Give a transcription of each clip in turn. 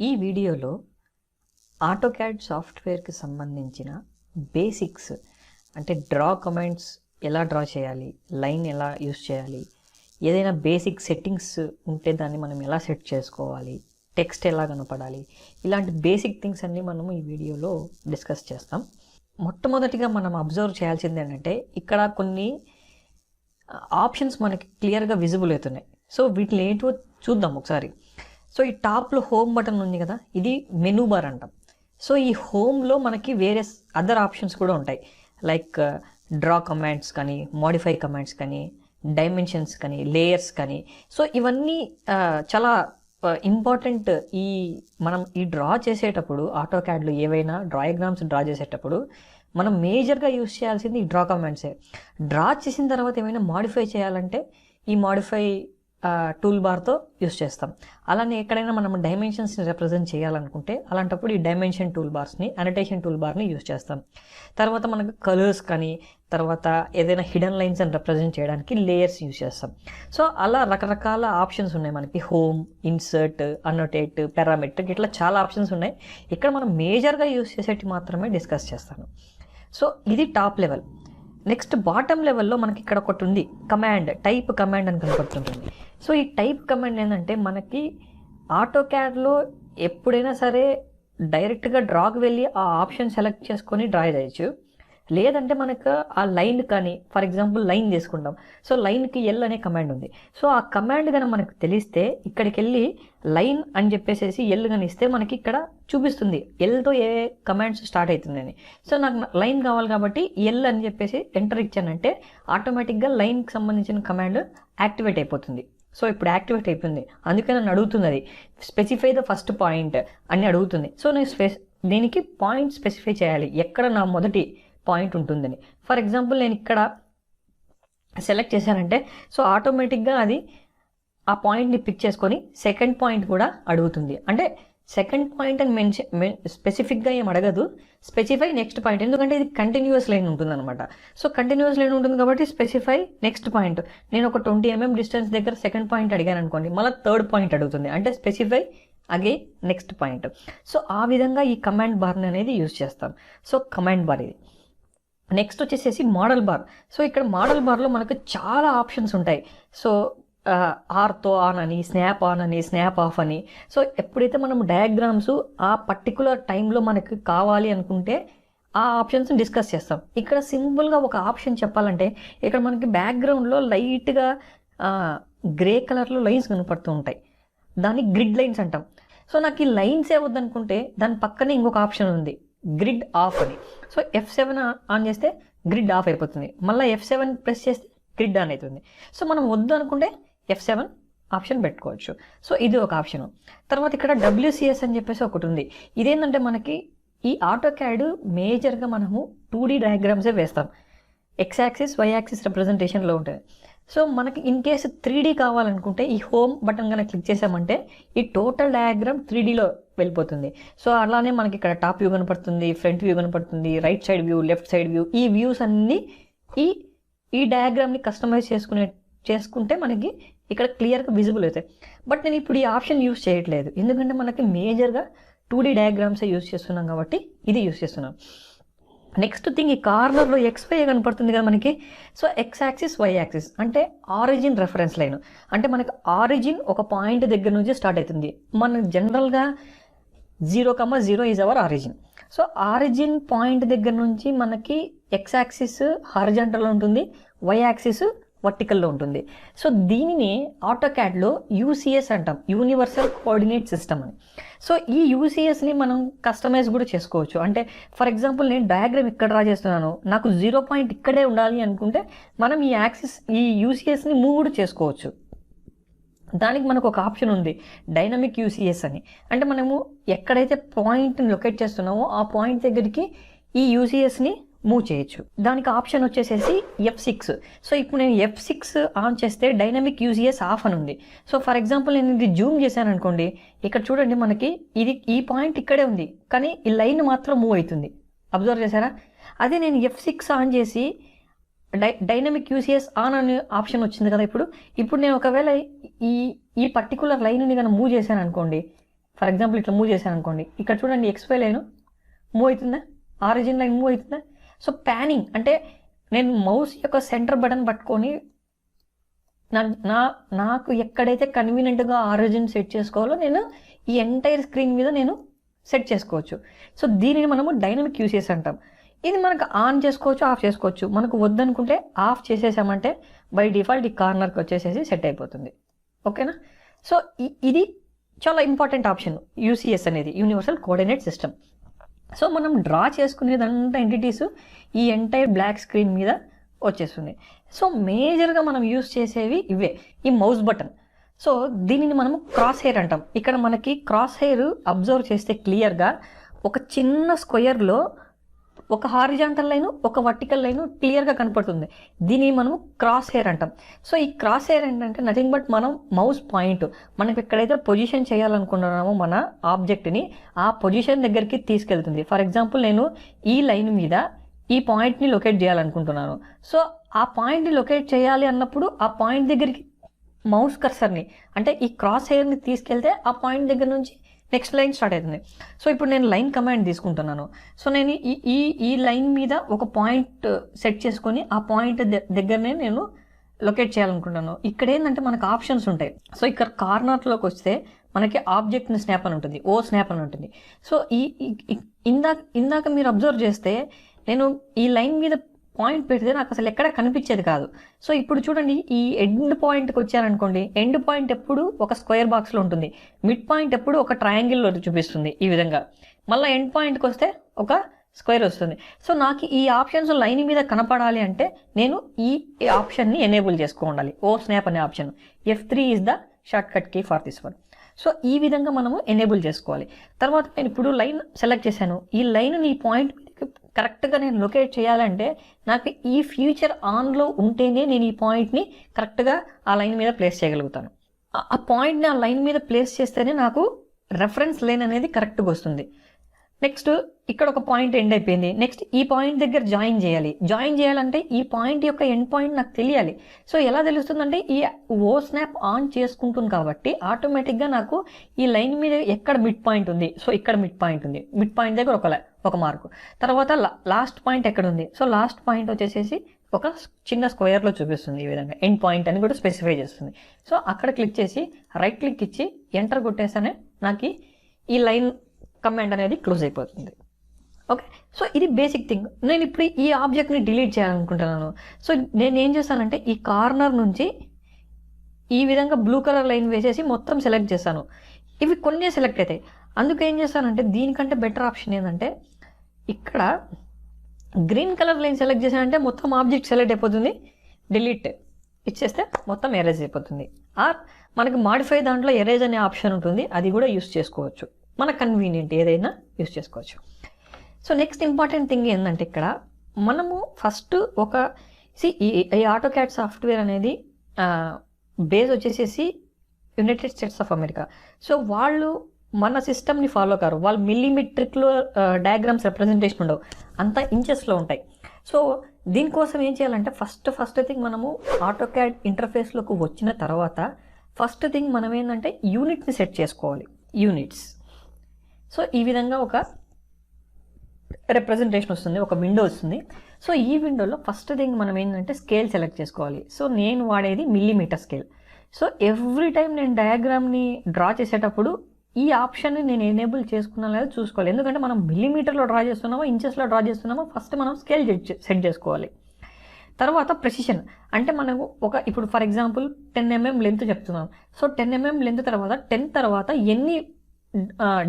ఈ వీడియోలో ఆటోక్యాడ్ సాఫ్ట్వేర్కి సంబంధించిన బేసిక్స్ అంటే డ్రా కమాండ్స్ ఎలా డ్రా చేయాలి, లైన్ ఎలా యూస్ చేయాలి, ఏదైనా బేసిక్ సెట్టింగ్స్ ఉంటే దాన్ని మనం ఎలా సెట్ చేసుకోవాలి, టెక్స్ట్ ఎలా కనపడాలి, ఇలాంటి బేసిక్ థింగ్స్ అన్నీ మనము ఈ వీడియోలో డిస్కస్ చేస్తాం. మొట్టమొదటిగా మనం అబ్జర్వ్ చేయాల్సింది ఏంటంటే ఇక్కడ కొన్ని ఆప్షన్స్ మనకి క్లియర్గా విజిబుల్ అవుతున్నాయి. సో వీటిని ఏంటో చూద్దాం ఒకసారి. సో ఈ టాప్లో హోమ్ బటన్ ఉంది కదా, ఇది మెనూ బార్ అంటాం. సో ఈ హోమ్లో మనకి వేరే అదర్ ఆప్షన్స్ కూడా ఉంటాయి, లైక్ డ్రా కమాండ్స్ కానీ, మోడిఫై కమాండ్స్ కానీ, డైమెన్షన్స్ కానీ, లేయర్స్ కానీ. సో ఇవన్నీ చాలా ఇంపార్టెంట్. మనం ఈ డ్రా చేసేటప్పుడు ఆటోక్యాడ్లో ఏవైనా డయాగ్రామ్స్ డ్రా చేసేటప్పుడు మనం మేజర్గా యూస్ చేయాల్సింది ఈ డ్రా కమాండ్సే. డ్రా చేసిన తర్వాత ఏమైనా మాడిఫై చేయాలంటే ఈ మాడిఫై టూల్ బార్తో యూస్ చేస్తాం. అలానే ఎక్కడైనా మనం డైమెన్షన్స్ని రిప్రజెంట్ చేయాలనుకుంటే అలాంటప్పుడు ఈ డైమెన్షన్ టూల్ బార్స్ని, అనోటేషన్ టూల్ బార్ని యూస్ చేస్తాం. తర్వాత మనకు కలర్స్ కానీ, తర్వాత ఏదైనా హిడెన్ లైన్స్ అని రిప్రజెంట్ చేయడానికి లేయర్స్ యూస్ చేస్తాం. సో అలా రకరకాల ఆప్షన్స్ ఉన్నాయి మనకి. హోమ్, ఇన్సర్ట్, అనోటేట్, పారామెట్రిక్, ఇట్లా చాలా ఆప్షన్స్ ఉన్నాయి. ఇక్కడ మనం మేజర్గా యూస్ చేసేటి మాత్రమే డిస్కస్ చేస్తాను. సో ఇది టాప్ లెవెల్. నెక్స్ట్ బాటమ్ లెవెల్లో మనకి ఇక్కడ ఒకటి ఉంది, కమాండ్, టైప్ కమాండ్ అని కనపడుతుంటుంది. సో ఈ టైప్ కమాండ్ ఏంటంటే మనకి ఆటోక్యాడ్లో ఎప్పుడైనా సరే డైరెక్ట్గా డ్రాకి వెళ్ళి ఆ ఆప్షన్ సెలెక్ట్ చేసుకొని డ్రా చేయొచ్చు. లేదంటే మనకు ఆ లైన్ కానీ, ఫర్ ఎగ్జాంపుల్ లైన్ చేసుకుంటాం. సో లైన్కి ఎల్ అనే కమాండ్ ఉంది. సో ఆ కమాండ్ కానీ మనకు తెలిస్తే ఇక్కడికి వెళ్ళి లైన్ అని చెప్పేసి ఎల్ కానీ ఇస్తే మనకి ఇక్కడ చూపిస్తుంది ఎల్తో ఏ కమాండ్స్ స్టార్ట్ అవుతుందని. సో నాకు లైన్ కావాలి కాబట్టి ఎల్ అని చెప్పేసి ఎంటర్ ఇచ్చానంటే ఆటోమేటిక్గా లైన్కి సంబంధించిన కమాండ్ యాక్టివేట్ అయిపోతుంది. సో ఇప్పుడు యాక్టివేట్ అయిపోయింది, అందుకే నన్ను అడుగుతుంది అది స్పెసిఫై ద ఫస్ట్ పాయింట్ అని అడుగుతుంది. సో నేను దీనికి పాయింట్ స్పెసిఫై చేయాలి, ఎక్కడ నా మొదటి పాయింట్ ఉంటుందని. ఫర్ ఎగ్జాంపుల్ నేను ఇక్కడ సెలెక్ట్ చేశానంటే సో ఆటోమేటిక్గా అది ఆ పాయింట్ని పిక్ చేసుకొని సెకండ్ పాయింట్ కూడా అడుగుతుంది. అంటే సెకండ్ పాయింట్ అని స్పెసిఫిక్గా ఏం అడగదు, స్పెసిఫై నెక్స్ట్ పాయింట్. ఎందుకంటే ఇది కంటిన్యూస్ లైన్ ఉంటుంది అనమాట. సో కంటిన్యూస్ లైన్ ఉంటుంది కాబట్టి స్పెసిఫై నెక్స్ట్ పాయింట్. నేను ఒక 20 mm డిస్టెన్స్ దగ్గర సెకండ్ పాయింట్ అడిగాను అనుకోండి, మళ్ళీ థర్డ్ పాయింట్ అడుగుతుంది, అంటే specify again next point. So ఆ విధంగా ఈ కమాండ్ బార్ని అనేది యూజ్ చేస్తాం. సో కమాండ్ బార్ ఇది. నెక్స్ట్ వచ్చేసేసి మోడల్ బార్. సో ఇక్కడ మోడల్ బార్లో మనకు చాలా ఆప్షన్స్ ఉంటాయి. సో ఆర్తో ఆన్ అని, స్నాప్ ఆన్ అని, స్నాప్ ఆఫ్ అని. సో ఎప్పుడైతే మనం డయాగ్రామ్స్ ఆ పర్టికులర్ టైంలో మనకు కావాలి అనుకుంటే ఆ ఆప్షన్స్ని డిస్కస్ చేస్తాం. ఇక్కడ సింపుల్గా ఒక ఆప్షన్ చెప్పాలంటే ఇక్కడ మనకి బ్యాక్గ్రౌండ్లో లైట్గా గ్రే కలర్లో లైన్స్ కనపడుతూ ఉంటాయి, దాన్ని గ్రిడ్ లైన్స్ అంటాం. సో నాకు ఈ లైన్స్ ఏవద్దనుకుంటే దాని పక్కనే ఇంకొక ఆప్షన్ ఉంది, గ్రిడ్ ఆఫ్ అని. సో F7 ఆన్ చేస్తే గ్రిడ్ ఆఫ్ అయిపోతుంది, మళ్ళీ F7 ప్రెస్ చేస్తే గ్రిడ్ ఆన్ అవుతుంది. సో మనం వద్దు అనుకుంటే F7 ఆప్షన్ పెట్టుకోవచ్చు. సో ఇది ఒక ఆప్షన్. తర్వాత ఇక్కడ WCS అని చెప్పేసి ఒకటి ఉంది. ఇదేంటంటే మనకి ఈ ఆటోక్యాడ్ మేజర్గా మనము 2D డయాగ్రామ్సే వేస్తాం, X యాక్సిస్, Y యాక్సిస్ రిప్రజెంటేషన్లో ఉంటుంది. సో మనకి ఇన్ కేసు 3D కావాలనుకుంటే ఈ హోమ్ బటన్ కనుక క్లిక్ చేసామంటే ఈ టోటల్ డయాగ్రామ్ 3Dలో వెళ్ళిపోతుంది. సో అలానే మనకి ఇక్కడ టాప్ వ్యూ కనపడుతుంది, ఫ్రంట్ వ్యూ కనపడుతుంది, right side view, left side view. ఈ వ్యూస్ అన్నీ ఈ డయాగ్రామ్ని కస్టమైజ్ చేసుకుంటే మనకి ఇక్కడ క్లియర్గా విజిబుల్ అవుతాయి. బట్ నేను ఇప్పుడు ఈ ఆప్షన్ యూస్ చేయట్లేదు, ఎందుకంటే మనకి మేజర్గా 2D డయాగ్రామ్సే యూస్ చేస్తున్నాం కాబట్టి ఇది యూస్ చేస్తున్నాం. నెక్స్ట్ థింగ్, ఈ కార్నర్లో XY కనపడుతుంది కదా మనకి. So X axis, Y axis అంటే ఆరిజిన్ రెఫరెన్స్ లైన్. అంటే మనకి ఆరిజిన్ ఒక పాయింట్ దగ్గర నుంచి స్టార్ట్ అవుతుంది. మన జనరల్గా 0,0 is our origin. So origin point దగ్గర నుంచి మనకి X యాక్సిస్ హారిజాంటల్లో ఉంటుంది, Y యాక్సిస్ వర్టికల్లో ఉంటుంది. సో దీనిని ఆటోక్యాడ్లో UCS అంటాం, యూనివర్సల్ కోఆర్డినేట్ సిస్టమ్ అని. సో ఈ UCSని మనం కస్టమైజ్ కూడా చేసుకోవచ్చు. అంటే ఫర్ ఎగ్జాంపుల్ నేను డయాగ్రామ్ ఇక్కడ డ్రా చేస్తున్నాను, నాకు 0 పాయింట్ ఇక్కడే ఉండాలి అనుకుంటే మనం ఈ UCSని మూవ్ కూడా చేసుకోవచ్చు. దానికి మనకు ఒక ఆప్షన్ ఉంది, డైనమిక్ UCS అని. అంటే మనము ఎక్కడైతే పాయింట్ని లొకేట్ చేస్తున్నామో ఆ పాయింట్ దగ్గరికి ఈ UCSని మూవ్ చేయొచ్చు. దానికి ఆప్షన్ వచ్చేసేసి F6. సో ఇప్పుడు నేను F6 ఆన్ చేస్తే డైనమిక్ UCS ఆఫ్ అని ఉంది. సో ఫర్ ఎగ్జాంపుల్ నేను ఇది జూమ్ చేశాను అనుకోండి, ఇక్కడ చూడండి మనకి ఈ పాయింట్ ఇక్కడే ఉంది, కానీ ఈ లైన్ మాత్రం మూవ్ అవుతుంది. అబ్జర్వ్ చేశారా? అదే నేను F6 ఆన్ చేసి డైనమిక్ UCS ఆన్ అనే ఆప్షన్ వచ్చింది కదా. ఇప్పుడు నేను ఒకవేళ ఈ పర్టికులర్ లైన్ని కనుక మూవ్ చేశాను అనుకోండి, ఫర్ ఎగ్జాంపుల్ ఇట్లా మూవ్ చేశాను అనుకోండి, ఇక్కడ చూడండి XY లైన్ మూవ్ అవుతుందా, ఆరిజిన్ లైన్ మూవ్ అవుతుందా. సో ప్యానింగ్ అంటే నేను మౌస్ యొక్క సెంటర్ బటన్ పట్టుకొని నాకు ఎక్కడైతే కన్వీనియంట్గా ఆరిజిన్ సెట్ చేసుకోవాలో నేను ఈ ఎంటైర్ స్క్రీన్ మీద నేను సెట్ చేసుకోవచ్చు. సో దీనిని మనము డైనమిక్ యూసేజ్ అంటాం. ఇది మనకు ఆన్ చేసుకోవచ్చు, ఆఫ్ చేసుకోవచ్చు. మనకు వద్దనుకుంటే ఆఫ్ చేసేసామంటే బై డిఫాల్ట్ ఈ కార్నర్కి వచ్చేసేసి సెట్ అయిపోతుంది. ఓకేనా. సో ఇది చాలా ఇంపార్టెంట్ ఆప్షన్ UCS అనేది, యూనివర్సల్ కోఆర్డినేట్ సిస్టమ్. సో మనం డ్రా చేసుకునేదంతా ఎంటిటీస్ ఈ ఎంటైర్ బ్లాక్ స్క్రీన్ మీద వచ్చేస్తుంది. సో మేజర్గా మనం యూస్ చేసేవి ఇవే, ఈ మౌస్ బటన్. సో దీనిని మనము క్రాస్ హెయిర్ అంటాం. ఇక్కడ మనకి క్రాస్ హెయిర్ అబ్జర్వ్ చేస్తే క్లియర్గా ఒక చిన్న స్క్వేర్లో ఒక హారిజాంటల్ లైన్, ఒక వర్టికల్ లైన్ క్లియర్గా కనపడుతుంది. దీనిని మనము క్రాస్ హెయిర్ అంటాం. సో ఈ క్రాస్ హెయిర్ ఏంటంటే నథింగ్ బట్ మనం మౌస్ పాయింట్ మనకి ఎక్కడైతే పొజిషన్ చేయాలనుకుంటున్నామో మన ఆబ్జెక్ట్ని ఆ పొజిషన్ దగ్గరికి తీసుకెళ్తుంది. ఫర్ ఎగ్జాంపుల్ నేను ఈ లైన్ మీద ఈ పాయింట్ని లొకేట్ చేయాలనుకుంటున్నాను. సో ఆ పాయింట్ని లొకేట్ చేయాలి అన్నప్పుడు ఆ పాయింట్ దగ్గరికి మౌస్ కర్సర్ని అంటే ఈ క్రాస్ హెయిర్ని తీసుకెళ్తే ఆ పాయింట్ దగ్గర నుంచి నెక్స్ట్ లైన్ స్టార్ట్ అవుతుంది. సో ఇప్పుడు నేను లైన్ కమాండ్ తీసుకుంటున్నాను. సో నేను ఈ లైన్ మీద ఒక పాయింట్ సెట్ చేసుకొని ఆ పాయింట్ దగ్గరనే నేను లొకేట్ చేయాలనుకుంటున్నాను. ఇక్కడ ఏంటంటే మనకు ఆప్షన్స్ ఉంటాయి. సో ఇక్కడ కార్నర్లోకి వస్తే మనకి ఆబ్జెక్ట్ని స్నాప్ అని ఉంటుంది, OSNAP అని ఉంటుంది. సో ఇందాక మీరు అబ్జర్వ్ చేస్తే నేను ఈ లైన్ మీద పాయింట్ పెడితే నాకు అసలు ఎక్కడ కనిపించేది కాదు. సో ఇప్పుడు చూడండి, ఈ ఎండ్ పాయింట్కి వచ్చారనుకోండి, ఎండ్ పాయింట్ ఎప్పుడు ఒక స్క్వేర్ బాక్స్లో ఉంటుంది, మిడ్ పాయింట్ ఎప్పుడు ఒక ట్రయాంగిల్లో చూపిస్తుంది ఈ విధంగా. మళ్ళీ ఎండ్ పాయింట్కి వస్తే ఒక స్క్వేర్ వస్తుంది. సో నాకు ఈ ఆప్షన్స్ లైన్ మీద కనపడాలి అంటే నేను ఈ ఆప్షన్ని ఎనేబుల్ చేసుకోవాలి, OSNAP అనే option. F3 is the shortcut key for this one. So ఈ విధంగా మనము ఎనేబుల్ చేసుకోవాలి. తర్వాత నేను ఇప్పుడు లైన్ సెలెక్ట్ చేశాను. ఈ లైన్ ఈ పాయింట్ కరెక్ట్గా నేను లొకేట్ చేయాలంటే నాకు ఈ ఫీచర్ ఆన్లో ఉంటేనే నేను ఈ పాయింట్ని కరెక్ట్గా ఆ లైన్ మీద ప్లేస్ చేయగలుగుతాను. ఆ పాయింట్ని ఆ లైన్ మీద ప్లేస్ చేస్తేనే నాకు రెఫరెన్స్ లైన్ అనేది కరెక్ట్గా వస్తుంది. నెక్స్ట్ ఇక్కడ ఒక పాయింట్ ఎండ్ అయిపోయింది. నెక్స్ట్ ఈ పాయింట్ దగ్గర జాయిన్ చేయాలంటే ఈ పాయింట్ యొక్క ఎండ్ పాయింట్ నాకు తెలియాలి. సో ఎలా తెలుస్తుందంటే ఈ OSNAP ఆన్ చేసుకుంటుంది కాబట్టి ఆటోమేటిక్గా నాకు ఈ లైన్ మీద ఎక్కడ మిడ్ పాయింట్ ఉంది, సో ఇక్కడ మిడ్ పాయింట్ ఉంది, మిడ్ పాయింట్ దగ్గర ఒక మార్కు. తర్వాత లాస్ట్ పాయింట్ ఎక్కడ ఉంది, సో లాస్ట్ పాయింట్ వచ్చేసేసి ఒక చిన్న స్క్వేర్లో చూపిస్తుంది. ఈ విధంగా ఎండ్ పాయింట్ అని కూడా స్పెసిఫై చేస్తుంది. సో అక్కడ క్లిక్ చేసి రైట్ క్లిక్ ఇచ్చి ఎంటర్ కొట్టేస్తానే నాకు ఈ లైన్ కమాండ్ అనేది క్లోజ్ అయిపోతుంది. ఓకే. సో ఇది బేసిక్ థింగ్. నేను ఇప్పుడు ఈ ఆబ్జెక్ట్ని డిలీట్ చేయాలనుకుంటున్నాను. సో నేను ఏం చేస్తానంటే ఈ కార్నర్ నుంచి ఈ విధంగా బ్లూ కలర్ లైన్ వేసేసి మొత్తం సెలెక్ట్ చేస్తాను. ఇవి కొన్ని సెలెక్ట్ అవుతాయి. అందుకు ఏం చేస్తానంటే దీనికంటే బెటర్ ఆప్షన్ ఏంటంటే ఇక్కడ గ్రీన్ కలర్ లైన్ సెలెక్ట్ చేశానంటే మొత్తం ఆబ్జెక్ట్ సెలెక్ట్ అయిపోతుంది. డిలీట్ ఇచ్చేస్తే మొత్తం ఎరేజ్ అయిపోతుంది. ఆర్ మనకి మాడిఫై దాంట్లో ఎరేజ్ అనే ఆప్షన్ ఉంటుంది, అది కూడా యూస్ చేసుకోవచ్చు. మన కన్వీనియంట్ ఏదైనా యూస్ చేసుకోవచ్చు. సో నెక్స్ట్ ఇంపార్టెంట్ థింగ్ ఏంటంటే ఇక్కడ మనము ఫస్ట్ ఈ AutoCAD సాఫ్ట్వేర్ అనేది బేస్ వచ్చేసేసి United states of America. So వాళ్ళు మన సిస్టమ్ని ఫాలో కారు. వాళ్ళు మిల్లీమీట్రిక్లో డయాగ్రామ్స్ రిప్రజెంటేషన్ ఉండవు, అంతా ఇంచెస్లో ఉంటాయి. సో దీనికోసం ఏం చేయాలంటే ఫస్ట్ థింగ్ మనము AutoCAD ఇంటర్ఫేస్లోకి వచ్చిన తర్వాత ఫస్ట్ థింగ్ మనం ఏంటంటే యూనిట్ని సెట్ చేసుకోవాలి. యూనిట్స్. సో ఈ విధంగా ఒక రిప్రజెంటేషన్ వస్తుంది, ఒక విండో వస్తుంది. సో ఈ విండోలో ఫస్ట్ థింగ్ మనం ఏంటంటే స్కేల్ సెలెక్ట్ చేసుకోవాలి. సో నేను వాడేది millimetre scale. So every time నేను డయాగ్రామ్ని డ్రా చేసేటప్పుడు ఈ ఆప్షన్ని నేను ఎనేబుల్ చేసుకున్నా లేదా చూసుకోవాలి. ఎందుకంటే మనం మిల్లీమీటర్లో డ్రా చేస్తున్నామో ఇంచెస్లో డ్రా చేస్తున్నామో ఫస్ట్ మనం స్కేల్ సెట్ చేసుకోవాలి. తర్వాత ప్రెసిషన్ అంటే మనకు ఇప్పుడు ఫర్ ఎగ్జాంపుల్ 10 mm లెంత్ చెప్తున్నాం. సో 10 mm లెంత్ తర్వాత 10 తర్వాత ఎన్ని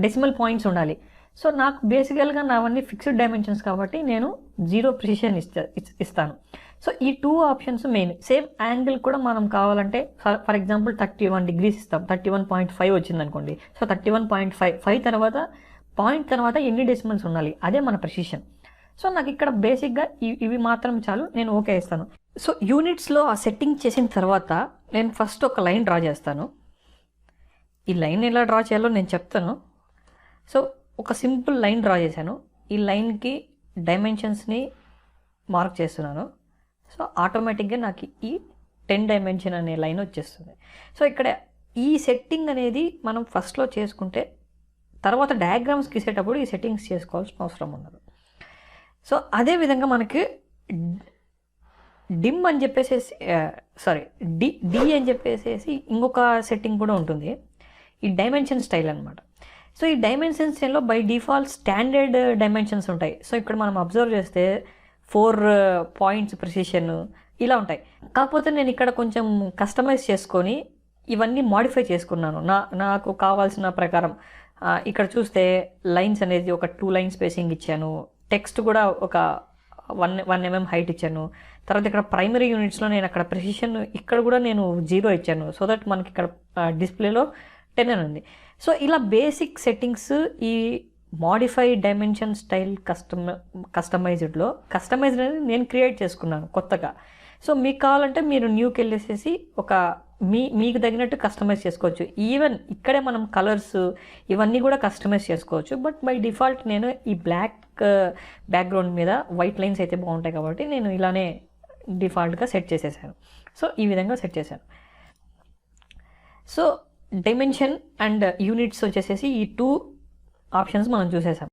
డెసిమల్ పాయింట్స్ ఉండాలి. సో నాకు బేసికల్గా నావన్నీ ఫిక్స్డ్ డైమెన్షన్స్ కాబట్టి నేను 0 ప్రెసిషన్ ఇస్తాను. సో ఈ 2 ఆప్షన్స్ మెయిన్. సేమ్ యాంగిల్ కూడా మనం కావాలంటే ఫర్ ఎగ్జాంపుల్ 31 degrees ఇస్తాం. 31.5 వచ్చింది అనుకోండి. సో 31.5 తర్వాత పాయింట్ తర్వాత ఎన్ని డెసిమల్స్ ఉండాలి, అదే మన ప్రెసిషన్. సో నాకు ఇక్కడ బేసిక్గా ఇవి మాత్రం చాలు, నేను ఓకే ఇస్తాను. సో యూనిట్స్లో ఆ సెట్టింగ్ చేసిన తర్వాత నేను ఫస్ట్ ఒక లైన్ డ్రా చేస్తాను. ఈ లైన్ ఎలా డ్రా చేయాలో నేను చెప్తాను. సో ఒక సింపుల్ లైన్ డ్రా చేశాను. ఈ లైన్కి డైమెన్షన్స్ని మార్క్ చేస్తున్నాను. సో ఆటోమేటిక్గా నాకు ఈ 10 dimension అనే లైన్ వచ్చేస్తుంది. సో ఇక్కడ ఈ సెట్టింగ్ అనేది మనం ఫస్ట్లో చేసుకుంటే తర్వాత డయాగ్రామ్స్ గీసేటప్పుడు ఈ సెట్టింగ్స్ చేసుకోవాల్సిన అవసరం ఉండదు. సో అదేవిధంగా మనకి డిమ్ అని చెప్పేసి డి అని చెప్పేసి ఇంకొక సెట్టింగ్ కూడా ఉంటుంది. ఈ డైమెన్షన్ స్టైల్ అనమాట. సో ఈ డైమెన్షన్ స్టైల్లో బై డిఫాల్ట్ స్టాండర్డ్ డైమెన్షన్స్ ఉంటాయి. సో ఇక్కడ మనం అబ్జర్వ్ చేస్తే 4 పాయింట్స్ ప్రిసిషన్ ఇలా ఉంటాయి. కాకపోతే నేను ఇక్కడ కొంచెం కస్టమైజ్ చేసుకొని ఇవన్నీ మాడిఫై చేసుకున్నాను నాకు కావాల్సిన ప్రకారం. ఇక్కడ చూస్తే లైన్స్ అనేది ఒక 2 లైన్ స్పేసింగ్ ఇచ్చాను. టెక్స్ట్ కూడా ఒక 1 mm హైట్ ఇచ్చాను. తర్వాత ఇక్కడ ప్రైమరీ యూనిట్స్లో నేను అక్కడ ప్రిసిషన్ ఇక్కడ కూడా నేను 0 ఇచ్చాను. సో దట్ మనకి ఇక్కడ డిస్ప్లేలో 10 అని ఉంది. సో ఇలా బేసిక్ సెట్టింగ్స్ ఈ మాడిఫై డైమెన్షన్ స్టైల్ కస్టమైజ్డ్ అనేది నేను క్రియేట్ చేసుకున్నాను కొత్తగా. సో మీకు కావాలంటే మీరు న్యూకి వెళ్ళేసేసి ఒక మీకు తగినట్టు కస్టమైజ్ చేసుకోవచ్చు. ఈవెన్ ఇక్కడే మనం కలర్స్ ఇవన్నీ కూడా కస్టమైజ్ చేసుకోవచ్చు. బట్ బై డిఫాల్ట్ నేను ఈ బ్లాక్ బ్యాక్గ్రౌండ్ మీద వైట్ లైన్స్ అయితే బాగుంటాయి కాబట్టి నేను ఇలానే డిఫాల్ట్గా సెట్ చేసేసాను. సో ఈ విధంగా సెట్ చేశాను. సో డైమెన్షన్ అండ్ యూనిట్స్ వచ్చేసేసి ఈ 2 ఆప్షన్స్ మనం చూసేసాం.